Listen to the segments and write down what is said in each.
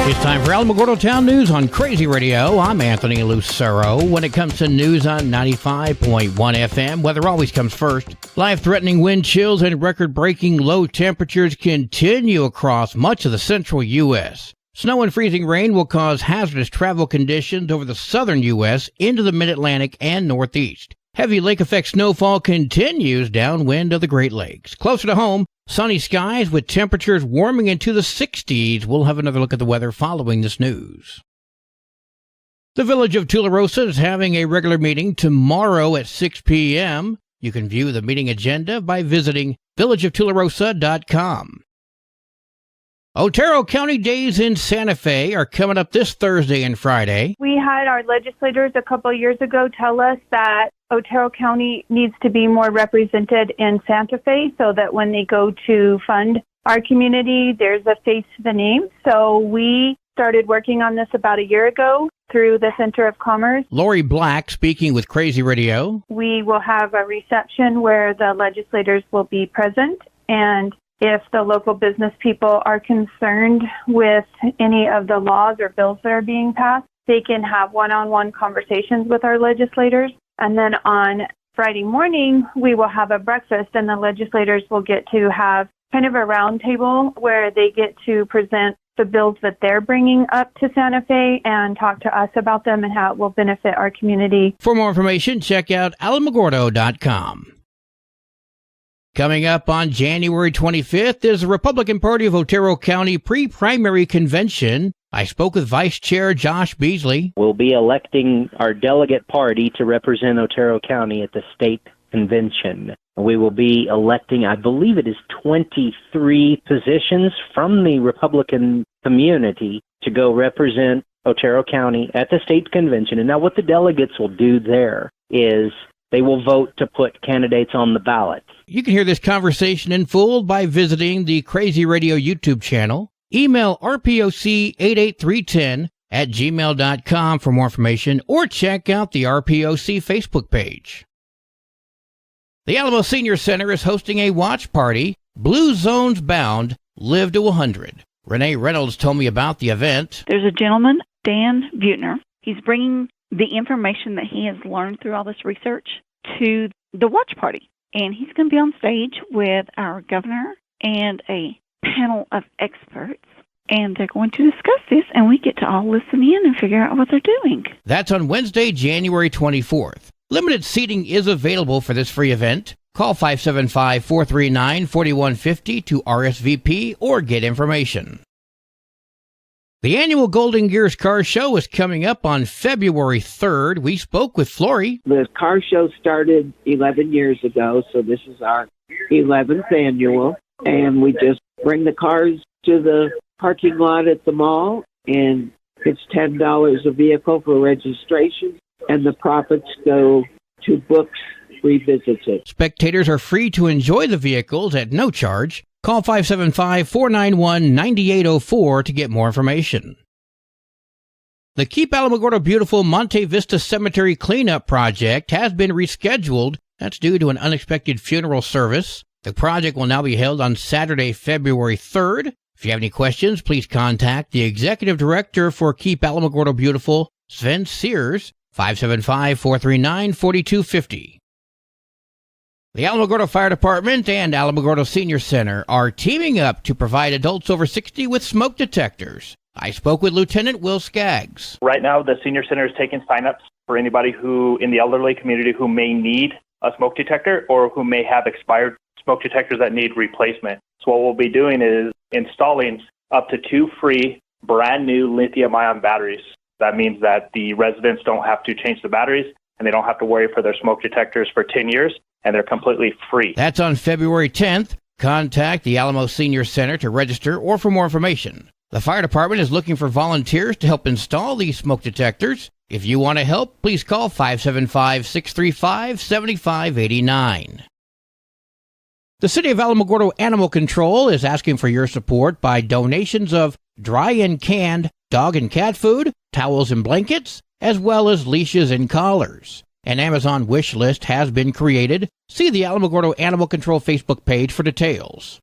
It's time for Alamogordo Town News on Crazy Radio. I'm Anthony Lucero. When it comes to news on 95.1 FM, weather always comes first. Life-threatening wind chills and record-breaking low temperatures continue across much of the central U.S. Snow and freezing rain will cause hazardous travel conditions over the southern U.S. into the mid-Atlantic and northeast. Heavy lake-effect snowfall continues downwind of the Great Lakes. Closer to home, sunny skies with temperatures warming into the 60s. We'll have another look at the weather following this news. The village of Tularosa is having a regular meeting tomorrow at 6 p.m. You can view the meeting agenda by visiting villageoftularosa.com. Otero County Days in Santa Fe are coming up this Thursday and Friday. We had our legislators a couple of years ago tell us that Otero County needs to be more represented in Santa Fe so that when they go to fund our community, there's a face to the name. So we started working on this about a year ago through the Center of Commerce. Lori Black speaking with Crazy Radio. We will have a reception where the legislators will be present, and if the local business people are concerned with any of the laws or bills that are being passed, they can have one-on-one conversations with our legislators. And then on Friday morning, we will have a breakfast, and the legislators will get to have kind of a round table where they get to present the bills that they're bringing up to Santa Fe and talk to us about them and how it will benefit our community. For more information, check out alamogordo.com. Coming up on January 25th is the Republican Party of Otero County pre-primary convention. I spoke with Vice Chair Josh Beasley. We'll be electing our delegate party to represent Otero County at the state convention. We will be electing, I believe it is 23 positions from the Republican community to go represent Otero County at the state convention. And now what the delegates will do there is they will vote to put candidates on the ballot. You can hear this conversation in full by visiting the Crazy Radio YouTube channel. Email rpoc88310@gmail.com for more information, or check out the RPOC Facebook page. The Alamo Senior Center is hosting a watch party, Blue Zones Bound, Live to 100. Renee Reynolds told me about the event. There's a gentleman, Dan Butner. He's bringing the information that he has learned through all this research to the watch party. And he's going to be on stage with our governor and a panel of experts. And they're going to discuss this, and we get to all listen in and figure out what they're doing. That's on Wednesday, January 24th. Limited seating is available for this free event. Call 575-439-4150 to RSVP or get information. The annual Golden Gears Car Show is coming up on February 3rd. We spoke with Flory. The car show started 11 years ago, so this is our 11th annual. And we just bring the cars to the parking lot at the mall, and it's $10 a vehicle for registration, and the profits go to Books Revisited. Spectators are free to enjoy the vehicles at no charge. Call 575-491-9804 to get more information. The Keep Alamogordo Beautiful Monte Vista Cemetery Cleanup Project has been rescheduled. That's due to an unexpected funeral service. The project will now be held on Saturday, February 3rd. If you have any questions, please contact the Executive Director for Keep Alamogordo Beautiful, Sven Sears, 575-439-4250. The Alamogordo Fire Department and Alamogordo Senior Center are teaming up to provide adults over 60 with smoke detectors. I spoke with Lieutenant Will Skaggs. Right now, the Senior Center is taking sign-ups for anybody who, in the elderly community, who may need a smoke detector or who may have expired smoke detectors that need replacement. So what we'll be doing is installing up to 2 free, brand new lithium-ion batteries. That means that the residents don't have to change the batteries, and they don't have to worry for their smoke detectors for 10 years, and they're completely free. That's on February 10th. Contact the Alamo Senior Center to register or for more information. The fire department is looking for volunteers to help install these smoke detectors. If you want to help, please call 575-635-7589. The City of Alamogordo Animal Control is asking for your support by donations of dry and canned dog and cat food, towels and blankets, as well as leashes and collars. An Amazon wish list has been created. See the Alamogordo Animal Control Facebook page for details.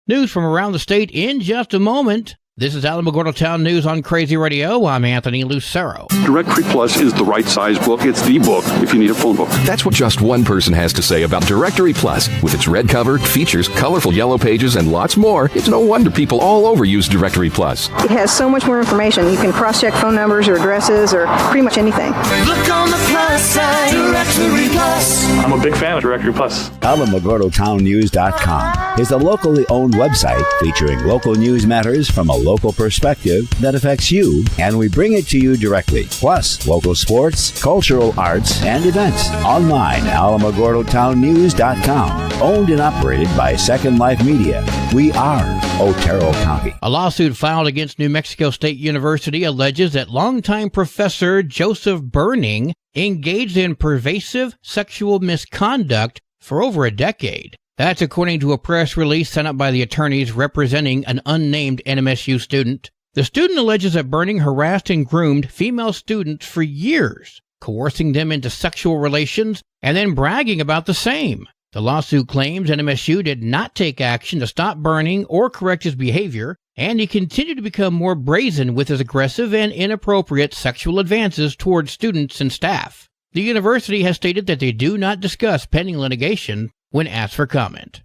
News from around the state in just a moment. This is Alamogordo Town News on Crazy Radio. I'm Anthony Lucero. Directory Plus is the right size book. It's the book if you need a phone book. That's what just one person has to say about Directory Plus. With its red cover, features, colorful yellow pages, and lots more, it's no wonder people all over use Directory Plus. It has so much more information. You can cross-check phone numbers or addresses or pretty much anything. Look on the plus side, Directory Plus. I'm a big fan of Directory Plus. AlamogordoTownNews.com is a locally owned website featuring local news matters from a local perspective that affects you, and we bring it to you directly. Plus, local sports, cultural arts, and events. Online, AlamogordoTownNews.com. Owned and operated by Second Life Media. We are Otero County. A lawsuit filed against New Mexico State University alleges that longtime professor Joseph Burning engaged in pervasive sexual misconduct for over a decade. That's according to a press release sent out by the attorneys representing an unnamed NMSU student. The student alleges that Burning harassed and groomed female students for years, coercing them into sexual relations and then bragging about the same. The lawsuit claims NMSU did not take action to stop Burning or correct his behavior, and he continued to become more brazen with his aggressive and inappropriate sexual advances towards students and staff. The university has stated that they do not discuss pending litigation when asked for comment.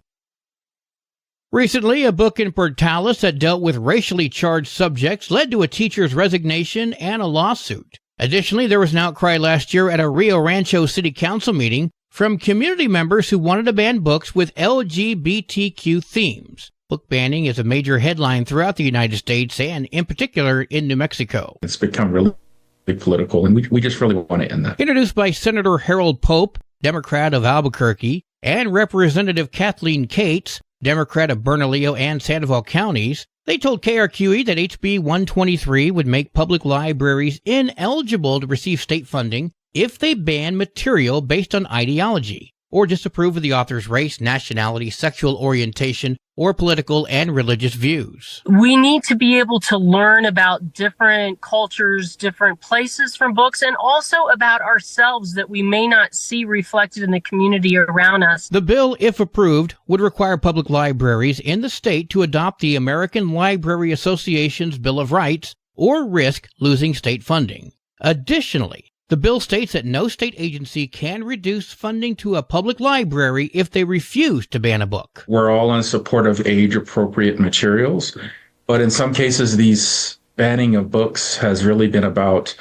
Recently, a book in Portales that dealt with racially charged subjects led to a teacher's resignation and a lawsuit. Additionally, there was an outcry last year at a Rio Rancho City Council meeting from community members who wanted to ban books with LGBTQ themes. Book banning is a major headline throughout the United States and, in particular, in New Mexico. It's become really political, and we just really want to end that. Introduced by Senator Harold Pope, Democrat of Albuquerque, and Representative Kathleen Cates, Democrat of Bernalillo and Sandoval counties, they told KRQE that HB 123 would make public libraries ineligible to receive state funding if they ban material based on ideology or disapprove of the author's race, nationality, sexual orientation, or political and religious views. We need to be able to learn about different cultures, different places from books, and also about ourselves that we may not see reflected in the community around us. The bill, if approved, would require public libraries in the state to adopt the American Library Association's Bill of Rights or risk losing state funding. Additionally, the bill states that no state agency can reduce funding to a public library if they refuse to ban a book. We're all in support of age-appropriate materials, but in some cases, these banning of books has really been about,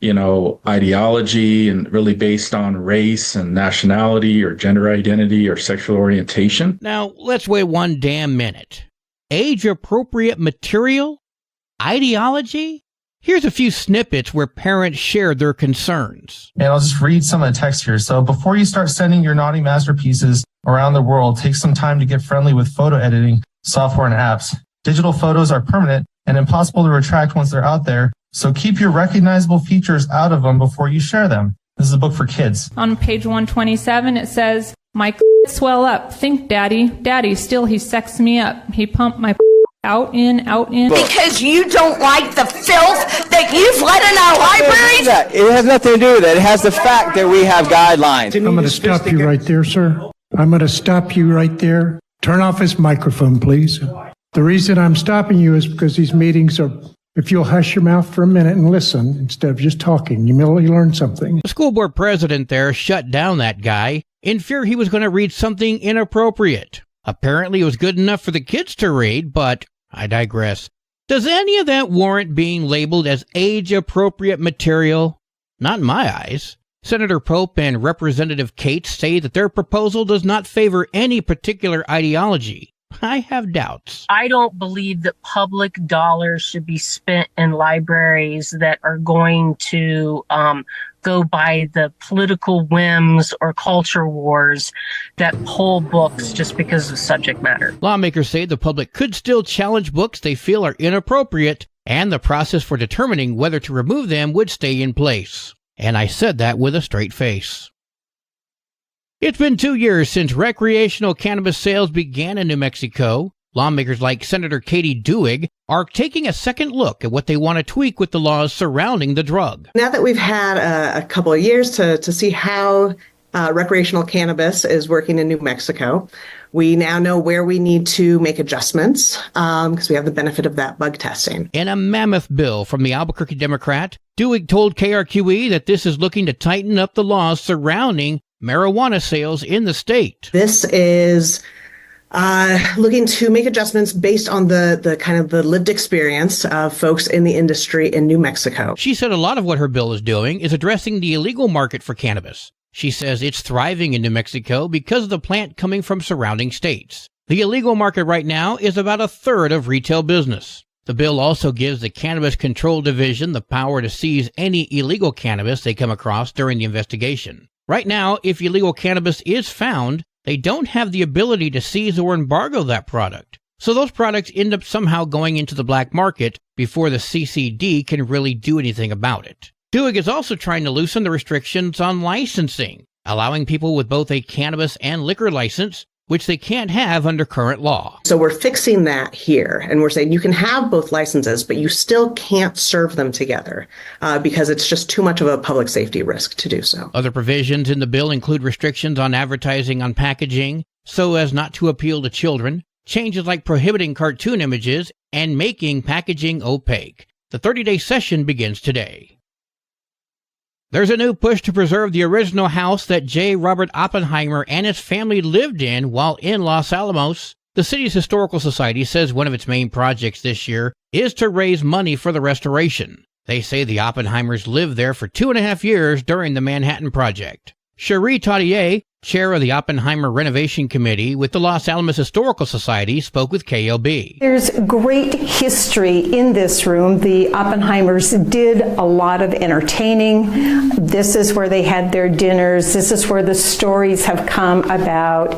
ideology and really based on race and nationality or gender identity or sexual orientation. Now, let's wait one damn minute. Age-appropriate material? Ideology? Here's a few snippets where parents shared their concerns. And I'll just read some of the text here. So before you start sending your naughty masterpieces around the world, take some time to get friendly with photo editing software and apps. Digital photos are permanent and impossible to retract once they're out there. So keep your recognizable features out of them before you share them. This is a book for kids. On page 127, it says, my swell up. Think, daddy. Daddy, still he sexed me up. He pumped my out in. Because you don't like the filth that you've let in our libraries? It has nothing to do with that. It has the fact that we have guidelines. I'm going to stop you right there, sir. I'm going to stop you right there. Turn off his microphone, please. The reason I'm stopping you is because these meetings are, if you'll hush your mouth for a minute and listen instead of just talking, you may learn something. The school board president there shut down that guy in fear he was going to read something inappropriate. Apparently it was good enough for the kids to read, but I digress. Does any of that warrant being labeled as age-appropriate material? Not in my eyes. Senator Pope and Representative Cates say that their proposal does not favor any particular ideology. I have doubts. I don't believe that public dollars should be spent in libraries that are going to go by the political whims or culture wars that pull books just because of subject matter. Lawmakers say the public could still challenge books they feel are inappropriate, and the process for determining whether to remove them would stay in place. And I said that with a straight face. It's been 2 years since recreational cannabis sales began in New Mexico. Lawmakers like Senator Katie Duig are taking a second look at what they want to tweak with the laws surrounding the drug. Now that we've had a couple of years to see how recreational cannabis is working in New Mexico. We now know where we need to make adjustments because we have the benefit of that bug testing. In a mammoth bill from the Albuquerque Democrat, Duig told KRQE that this is looking to tighten up the laws surrounding marijuana sales in the state. This is looking to make adjustments based on the kind of the lived experience of folks in the industry in New Mexico. She said a lot of what her bill is doing is addressing the illegal market for cannabis. She says it's thriving in New Mexico because of the plant coming from surrounding states. The illegal market right now is about a third of retail business. The bill also gives the Cannabis Control Division the power to seize any illegal cannabis they come across during the investigation. Right now, if illegal cannabis is found, they don't have the ability to seize or embargo that product. So those products end up somehow going into the black market before the CCD can really do anything about it. Duig is also trying to loosen the restrictions on licensing, allowing people with both a cannabis and liquor license, which they can't have under current law. So we're fixing that here, and we're saying you can have both licenses, but you still can't serve them together because it's just too much of a public safety risk to do so. Other provisions in the bill include restrictions on advertising on packaging so as not to appeal to children, changes like prohibiting cartoon images, and making packaging opaque. The 30-day session begins today. There's a new push to preserve the original house that J. Robert Oppenheimer and his family lived in while in Los Alamos. The city's Historical Society says one of its main projects this year is to raise money for the restoration. They say the Oppenheimers lived there for 2.5 years during the Manhattan Project. Cherie Taudier, chair of the Oppenheimer Renovation Committee with the Los Alamos Historical Society, spoke with KLB. There's great history in this room. The Oppenheimers did a lot of entertaining. This is where they had their dinners. This is where the stories have come about.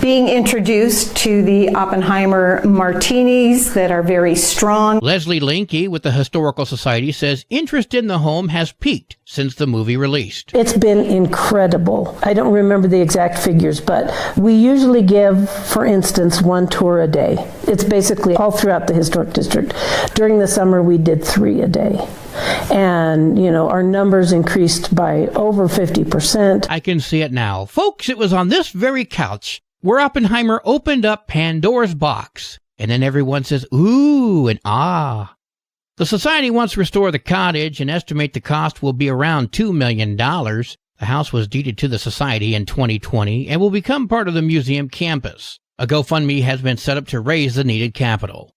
Being introduced to the Oppenheimer martinis that are very strong. Leslie Linke with the Historical Society says interest in the home has peaked since the movie released. It's been incredible. I don't remember the exact figures, but we usually give, for instance, 1 tour a day. It's basically all throughout the historic district. During the summer, we did 3 a day. And, our numbers increased by over 50%. I can see it now. Folks, it was on this very couch where Oppenheimer opened up Pandora's box, and then everyone says, ooh and ah. The society wants to restore the cottage and estimate the cost will be around $2 million. The house was deeded to the society in 2020 and will become part of the museum campus. A GoFundMe has been set up to raise the needed capital.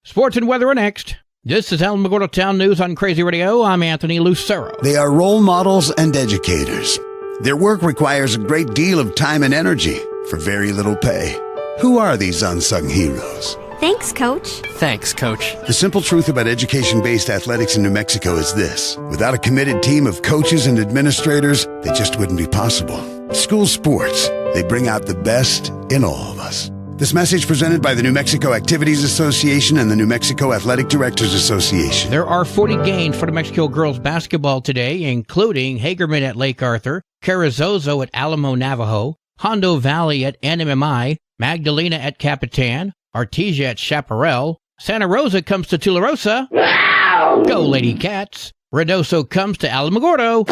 Sports and weather are next. This is Alamogordo Town News on Crazy Radio. I'm Anthony Lucero. They are role models and educators. Their work requires a great deal of time and energy for very little pay. Who are these unsung heroes? Thanks, Coach. Thanks, Coach. The simple truth about education-based athletics in New Mexico is this. Without a committed team of coaches and administrators, they just wouldn't be possible. School sports, they bring out the best in all of us. This message presented by the New Mexico Activities Association and the New Mexico Athletic Directors Association. There are 40 games for New Mexico girls basketball today, including Hagerman at Lake Arthur, Carrizozo at Alamo Navajo, Hondo Valley at NMMI, Magdalena at Capitan, Artesia at Chaparral, Santa Rosa comes to Tularosa. Wow! Go Lady Cats. Reynoso comes to Alamogordo.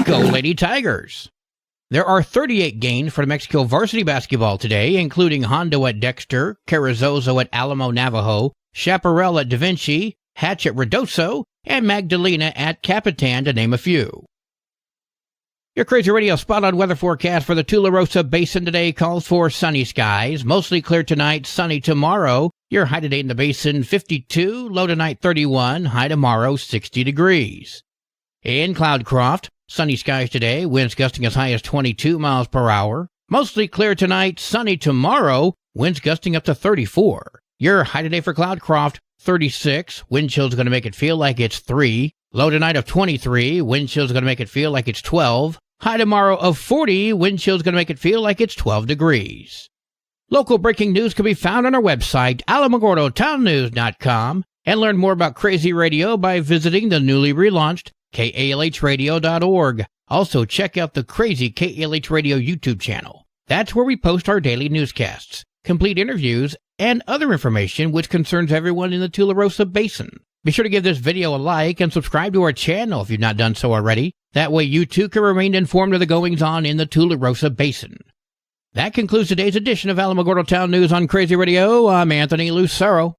Go Lady Tigers. There are 38 games for New Mexico varsity basketball today, including Hondo at Dexter, Carrizozo at Alamo Navajo, Chaparral at Da Vinci, Hatch at Reynoso, and Magdalena at Capitan, to name a few. Your Crazy Radio spot-on weather forecast for the Tularosa Basin today calls for sunny skies, mostly clear tonight, sunny tomorrow. Your high today in the basin, 52, low tonight 31, high tomorrow 60 degrees. In Cloudcroft, sunny skies today, winds gusting as high as 22 miles per hour. Mostly clear tonight, sunny tomorrow, winds gusting up to 34. Your high today for Cloudcroft, 36, wind chill's going to make it feel like it's 3. Low tonight of 23, wind chill's going to make it feel like it's 12. High tomorrow of 40, wind chill's going to make it feel like it's 12 degrees. Local breaking news can be found on our website, alamogordotownnews.com, and learn more about Crazy Radio by visiting the newly relaunched KALHradio.org. Also, check out the Crazy KALH Radio YouTube channel. That's where we post our daily newscasts, complete interviews, and other information which concerns everyone in the Tularosa Basin. Be sure to give this video a like and subscribe to our channel if you've not done so already. That way you too can remain informed of the goings-on in the Tularosa Basin. That concludes today's edition of Alamogordo Town News on Crazy Radio. I'm Anthony Lucero.